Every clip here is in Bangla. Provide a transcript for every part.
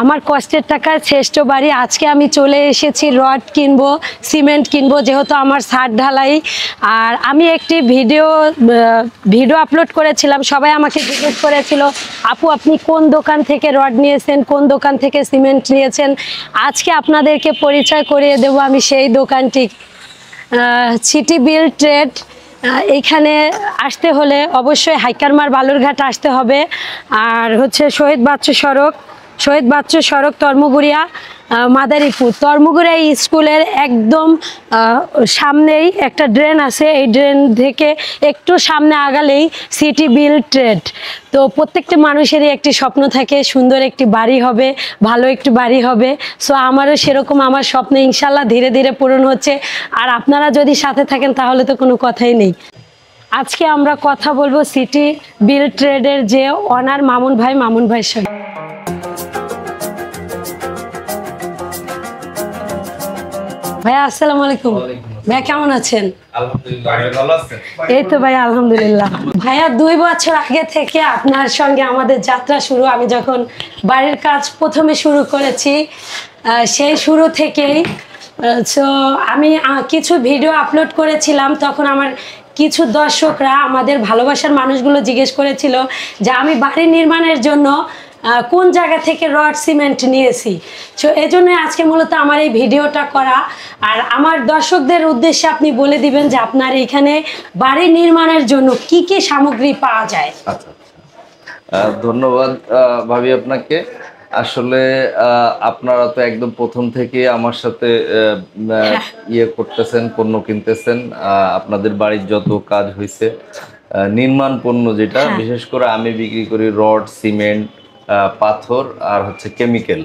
আমার কষ্টের টাকায় শ্রেষ্ঠ বাড়ি। আজকে আমি চলে এসেছি রড কিনবো, সিমেন্ট কিনবো, যেহেতু আমার ছাদ ঢালাই। আর আমি একটি ভিডিও আপলোড করেছিলাম, সবাই আমাকে জিজ্ঞেস করেছিল আপু আপনি কোন দোকান থেকে রড নিয়েছেন, কোন দোকান থেকে সিমেন্ট নিয়েছেন। আজকে আপনাদেরকে পরিচয় করিয়ে দেব আমি সেই দোকানটি। City build trade. এইখানে আসতে হলে অবশ্যই হাইকারমার বালুরঘাট আসতে হবে। আর হচ্ছে শহীদ বাচ্চু সড়ক তর্মগুড়িয়া মাদারীপুর। তর্মগুড়িয়া স্কুলের একদম সামনেই একটা ড্রেন আছে, এই ড্রেন থেকে একটু সামনে আগালেই সিটি বিল্ড ট্রেড। তো প্রত্যেকটা মানুষেরই একটি স্বপ্ন থাকে, সুন্দর একটি বাড়ি হবে, ভালো একটি বাড়ি হবে। সো আমারও সেরকম আমার স্বপ্ন ইনশাল্লাহ ধীরে ধীরে পূরণ হচ্ছে। আর আপনারা যদি সাথে থাকেন তাহলে তো কোনো কথাই নেই। আজকে আমরা কথা বলবো সিটি বিল্ড ট্রেডের যে অনার মামুন ভাইয়ের সঙ্গে। ভাইয়া আসসালামু আলাইকুম। ভাইয়া কেমন আছেন? এই তো ভাই আলহামদুলিল্লাহ। ভাইয়া 2 বছর আগে থেকে আপনার সঙ্গে আমাদের যাত্রা শুরু। আমি যখন বাড়ির কাজ প্রথমে শুরু করেছি, সেই শুরু থেকেই সো আমি কিছু ভিডিও আপলোড করেছিলাম। তখন আমার কিছু দর্শকরা, আমাদের ভালোবাসার মানুষগুলো জিজ্ঞেস করেছিল যে আমি বাড়ি নির্মাণের জন্য কোন জায়গা থেকে রড সিমেন্ট নিয়েছি। সো এজন্য আজকে মূলত আমার এই ভিডিওটা করা। আর আমার দর্শকদের উদ্দেশ্যে আপনি বলে দিবেন যে আপনার এখানে বাড়ি নির্মাণের জন্য কি কি সামগ্রী পাওয়া যায়। আচ্ছা, ধন্যবাদ ভাবি আপনাকে। আসলে আপনারা তো একদম প্রথম থেকে আমার সাথে ইয়ে করতেছেন, পণ্য কিনতেছেন। আপনাদের বাড়ির যত কাজ হয়েছে নির্মাণ পণ্য, যেটা বিশেষ করে আমি বিক্রি করি রড, সিমেন্ট, পাথর আর হচ্ছে কেমিক্যাল,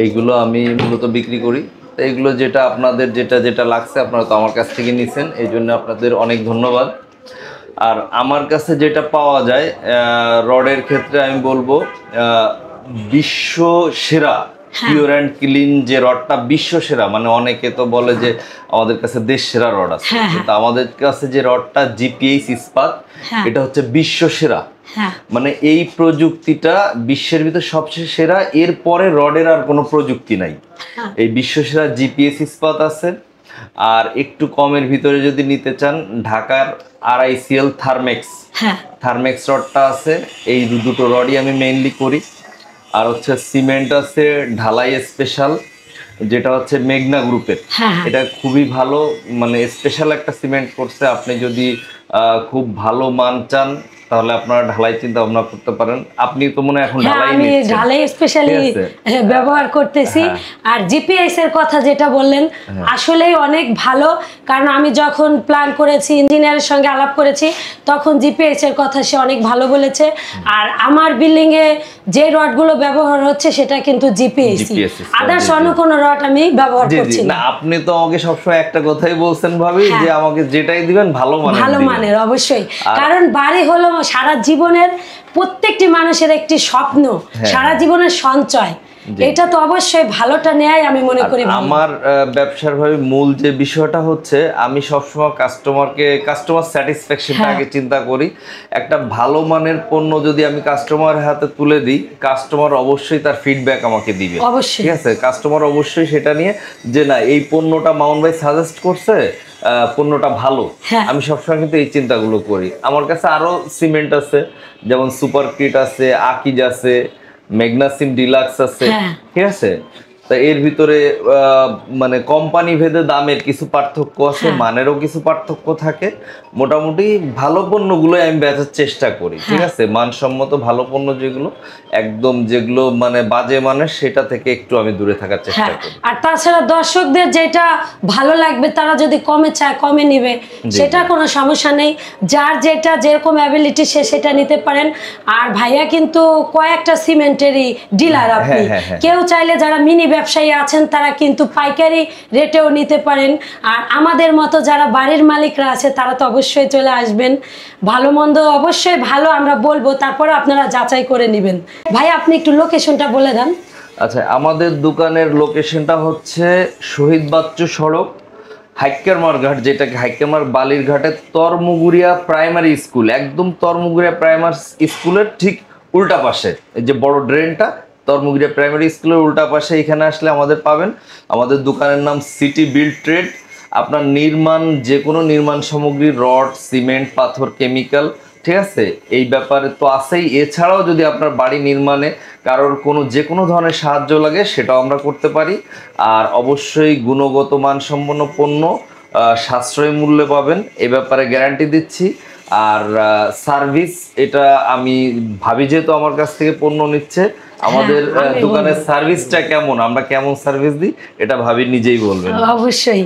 এইগুলো আমি মূলত বিক্রি করি। তো এইগুলো যেটা আপনাদের যেটা লাগছে আপনারা তো আমার কাছ থেকে নিছেন, এই জন্য আপনাদের অনেক ধন্যবাদ। আর আমার কাছে যেটা পাওয়া যায় রডের ক্ষেত্রে আমি বলবো বিশ্ব সেরা পিওর অ্যান্ড ক্লিন যে রডটা, বিশ্ব সেরা। মানে অনেকে তো বলে যে আমাদের কাছে দেশ সেরা রড আছে, কিন্তু আমাদের কাছে যে রডটা জিপিএইচ ইস্পাত, এটা হচ্ছে বিশ্ব সেরা। মানে এই প্রযুক্তিটা বিশ্বের ভিতর সবচেয়ে সেরা, এরপরে রডের আর কোনো প্রযুক্তি নাই। এই বিশ্ব সেরা জিপিএস ইস্পাত আছে। আর একটু কমের ভিতরে যদি নিতে চান, ঢাকার RICL থার্মেক্স রডটা আছে। এই দুটো রডই আমি মেইনলি করি। আর হচ্ছে সিমেন্ট আছে ঢালাই স্পেশাল, যেটা হচ্ছে মেঘনা গ্রুপের। এটা খুবই ভালো, মানে স্পেশাল একটা সিমেন্ট করছে। আপনি যদি খুব ভালো মান চান তাহলে আপনারা ঢালাই চিন্তা ভাবনা করতে পারেন। আপনি তো মনে এখন ঢালাই স্পেশালি ব্যবহার করতেছি। আর জিপিএস এর কথা যেটা বললেন আসলেই অনেক ভালো, কারণ আমি যখন প্ল্যান করেছি, ইঞ্জিনিয়ারের সঙ্গে আলাপ করেছি, তখন জিপিএস এর কথা সে অনেক ভালো বলেছে। আর আমার বিল্ডিং এ যে রডগুলো ব্যবহার হচ্ছে সেটা কিন্তু জিপিএস, আদার্স অন্য কোনো রড আমি ব্যবহার করছি না। আপনি তো আমাকে সবসময় একটা কথাই বলছেন ভাবি, যে আমাকে যেটাই দিবেন ভালো মানের। অবশ্যই, কারণ বাড়ি হলো সারা জীবনের প্রত্যেকটি মানুষের একটি স্বপ্ন, সারা জীবনের সঞ্চয়। এটা তো অবশ্যই ভালোটা নেয় আমি মনে করি। আমার ব্যবসার ভাবে মূল যে বিষয়টা হচ্ছে, আমি সবসময় কাস্টমার স্যাটিসফ্যাকশনটা আগে চিন্তা করি। একটা ভালো মানের পণ্য যদি আমি কাস্টমারের হাতে তুলে দিই, কাস্টমার অবশ্যই তার ফিডব্যাক আমাকে দিবে। ঠিক আছে, কাস্টমার অবশ্যই সেটা নিয়ে যে না এই পণ্যটা মামুন ভাই সাজেস্ট করছে, পণ্যটা ভালো। আমি সবসময় কিন্তু এই চিন্তাগুলো করি। আমার কাছে আরো সিমেন্ট আছে, যেমন সুপার ক্রিট আছে, আকিজ আছে, ম্যাগনাসিম ডিলাক্স আছে। ঠিক আছে, তা এর ভিতরে মানে কোম্পানি ভেদে দামের কিছু পার্থক্য আছে, মানেরও কিছু পার্থক্য থাকে। মোটামুটি ভালো পণ্যগুলো আমি বেচার চেষ্টা করি। ঠিক আছে, মানসম্মত ভালো পণ্য যেগুলো মানে বাজে মানের, সেটা থেকে একটু আমি দূরে থাকার চেষ্টা করি। আর তাছাড়া দর্শকদের যেটা ভালো লাগবে, তারা যদি কমে চায় কমে নিবে, সেটা কোনো সমস্যা নেই। যার যেটা যেরকম অ্যাবিলিটি সে সেটা নিতে পারেন। আর ভাইয়া কিন্তু কয়েকটা সিমেন্টেরই ডিলার। আপনি কেউ চাইলে যারা মিনি ব্যবসায়ী আছেন তারা কিন্তু পাইকারি রেটেও নিতে পারেন। আর আমাদের মতো যারা বাড়ির মালিকরা আছে তারা তো অবশ্যই চলে আসবেন। ভালো মন্দ অবশ্যই ভালো আমরা বলবো, তারপরে আপনারা যাচাই করে নেবেন। ভাই আপনি একটু লোকেশনটা বলে দেন। আচ্ছা, আমাদের দোকানের লোকেশনটা হচ্ছে শহীদ বাচ্চু সড়ক, হাইক্কারমার ঘাট, যেটাকে হাইক্কারমার বালিরঘাটের তরমুগুড়িয়া প্রাইমারি স্কুল, একদম তরমুগুড়িয়া প্রাইমারি স্কুলের ঠিক উল্টা পাশে এই যে বড় ড্রেনটা, ধর্মগিরা প্রাইমারি স্কুলের উল্টা পাশে এখানে আসলে আমাদের পাবেন। আমাদের দোকানের নাম সিটি বিল্ড ট্রেড। আপনার নির্মাণ, যে কোনো নির্মাণ সামগ্রী, রড, সিমেন্ট, পাথর, কেমিক্যাল, ঠিক আছে, এই ব্যাপারে তো আছেই। এছাড়াও যদি আপনার বাড়ি নির্মাণে কারোর যে কোনো ধরনের সাহায্য লাগে সেটাও আমরা করতে পারি। আর অবশ্যই গুণগত মানসম্পন্ন পণ্য, সাশ্রয়ী মূল্যে পাবেন, এ ব্যাপারে গ্যারান্টি দিচ্ছি। আর সার্ভিস, এটা আমি ভাবি যেহেতু আমার কাছ থেকে পণ্য নিচ্ছে, আমাদের দোকানের সার্ভিসটা কেমন, আমরা কেমন সার্ভিস দিই, এটা ভাবি নিজেই বলবেন। অবশ্যই।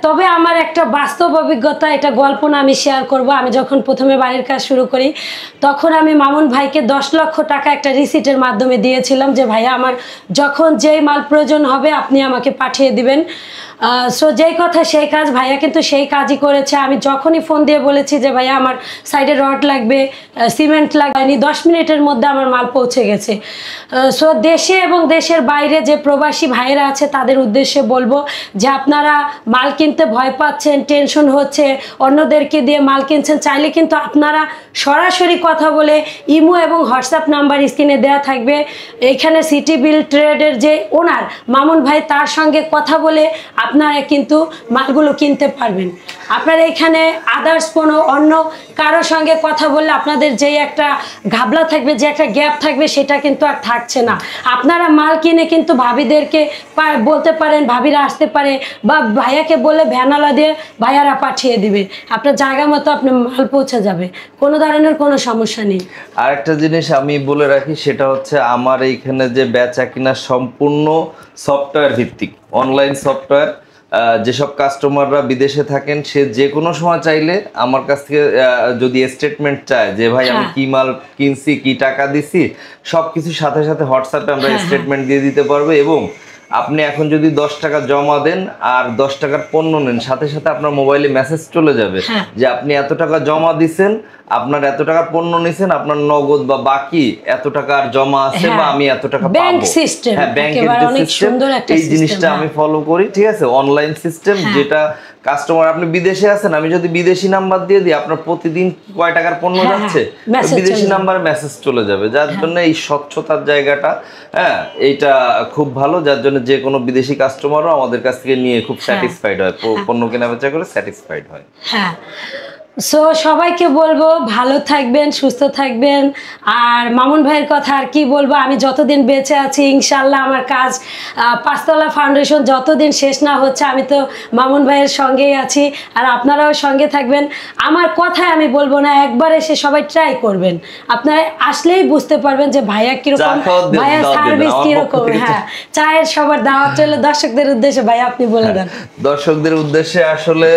তবে আমার একটা বাস্তব অভিজ্ঞতা, এটা গল্প না, আমি শেয়ার করব। আমি যখন প্রথমে বাড়ির কাজ শুরু করি তখন আমি মামুন ভাইকে 10 লক্ষ টাকা একটা রিসিটের মাধ্যমে দিয়েছিলাম যে ভাইয়া আমার যখন যেই মাল প্রয়োজন হবে আপনি আমাকে পাঠিয়ে দিবেন। সো যেই কথা সেই কাজ, ভাইয়া কিন্তু সেই কাজই করেছে। আমি যখনই ফোন দিয়ে বলেছি যে ভাইয়া আমার সাইডে রড লাগবে, সিমেন্ট লাগবে, 10 মিনিটের মধ্যে আমার মাল পৌঁছে গেছে। সো দেশে এবং দেশের বাইরে যে প্রবাসী ভাইয়েরা আছে তাদের উদ্দেশ্যে বলবো যে আপনারা মাল কিনতে ভয় পাচ্ছেন, টেনশন হচ্ছে, অন্যদেরকে দিয়ে মাল কিনছেন, চাইলে কিন্তু আপনারা সরাসরি কথা বলে ইমো এবং হোয়াটসঅ্যাপ নাম্বার স্ক্রিনে দেওয়া থাকবে। এখানে সিটি বিল্ড ট্রেডের যে ওনার মামুন ভাই, তার সঙ্গে কথা বলে আপনারা কিন্তু মালগুলো কিনতে পারবেন। আপনারা এখানে আদার্স কোনো অন্য কারোর সঙ্গে কথা বললে আপনাদের যেই একটা ঘাবলা থাকবে, যে একটা গ্যাপ থাকবে, সেটা কিন্তু আর থাকছে না। আপনারা মাল কিনে কিন্তু ভাবিদেরকে বলতে পারেন, ভাবিরা আসতে পারে, বা ভাইয়াকে বলে ভ্যানালা দিয়ে ভাইয়ারা পাঠিয়ে দিবে, আপনার জায়গা মতো আপনার মাল পৌঁছে যাবে, কোনো ধরনের কোনো সমস্যা নেই। আরেকটা জিনিস আমি বলে রাখি, সেটা হচ্ছে আমার এইখানে যে বেচা কিনা সম্পূর্ণ সফটওয়্যার ভিত্তিক, অনলাইন সফটওয়্যার। যেসব কাস্টমাররা বিদেশে থাকেন, সে যে কোনো সময় চাইলে আমার কাছ থেকে যদি স্টেটমেন্ট চায় যে ভাই আমি কি মাল কিনছি, কি টাকা দিছি, সবকিছু সাথে সাথে হোয়াটসঅ্যাপে আমরা স্টেটমেন্ট দিয়ে দিতে পারবো। এবং আপনি এখন যদি 10 টাকা জমা দেন আর 10 টাকার পণ্য নেন, সাথে সাথে আপনার মোবাইলে মেসেজ চলে যাবে যে আপনি এত টাকা জমা দিছেন, আপনার এত টাকা পণ্য নিছেন, আপনার নগদ বা বাকি এত টাকা আর জমা আছে, বা আমি এত টাকা পাবো। ব্যাংক সিস্টেম, হ্যাঁ, ব্যাংকের যে সিস্টেম, এই জিনিসটা আমি ফলো করি, ঠিক আছে। অনলাইন সিস্টেম, যেটা কাস্টমার, আপনি বিদেশে আছেন, আমি যদি বিদেশি নাম্বার দিয়ে দিই, আপনার প্রতিদিন কয় টাকার পণ্য যাচ্ছে, বিদেশি নাম্বার মেসেজ চলে যাবে। যার জন্য এই স্বচ্ছতার জায়গাটা, হ্যাঁ, এইটা খুব ভালো, যার জন্য যে কোনো বিদেশি কাস্টমারও আমাদের কাছ থেকে নিয়ে খুব স্যাটিসফাইড হয়, পণ্য কেনা বেচা করে স্যাটিসফাইড হয়। হ্যাঁ। সো সবাইকে বলবো ভালো থাকবেন, সুস্থ থাকবেন। আর মামুন ভাইয়ের কথা আর কি বলবো, আমি যতদিন বেঁচে আছি ইনশাল্লাহ আমার কাজ পাঁচতলা ফাউন্ডেশন যতদিন শেষ না হচ্ছে আমি তো মামুন ভাইয়ের সঙ্গেই আছি, আর আপনারাও সঙ্গে থাকবেন। আমার কথায় আমি বলবো না, একবার এসে সবাই ট্রাই করবেন, আপনারা আসলেই বুঝতে পারবেন যে ভাইয়া কিরকম, ভাইয়ার সার্ভিস কিরকম। হ্যাঁ, চায়ের সবার দাওয়াত চলে। দর্শকদের উদ্দেশ্যে ভাইয়া আপনি বলে দেন। দর্শকদের উদ্দেশ্যে আসলে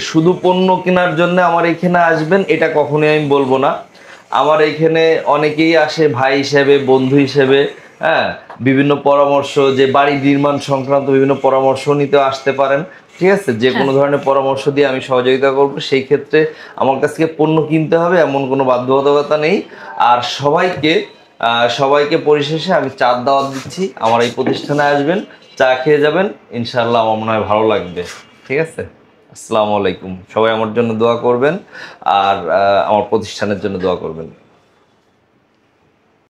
শুধু পণ্য কেনার জন্য আমার এখানে আসবেন এটা কখনোই আমি বলবো না। আমার এখানে অনেকেই আসে ভাই হিসেবে, বন্ধু হিসেবে, হ্যাঁ, বিভিন্ন পরামর্শ, যে বাড়ি নির্মাণ সংক্রান্ত বিভিন্ন পরামর্শ নিতে আসতে পারেন, ঠিক আছে। যে কোনো ধরনের পরামর্শ দিয়ে আমি সহযোগিতা করবো। সেই ক্ষেত্রে আমার কাছ থেকে পণ্য কিনতে হবে এমন কোনো বাধ্যবাধকতা নেই। আর সবাইকে পরিশেষে আমি চার দাওয়াত দিচ্ছি, আমার এই প্রতিষ্ঠানে আসবেন, চা খেয়ে যাবেন, ইনশাআল্লাহ আমার মনে হয় ভালো লাগবে, ঠিক আছে। আসসালামু আলাইকুম। সবাই আমার জন্য দোয়া করবেন আর আমার প্রতিষ্ঠানের জন্য দোয়া করবেন।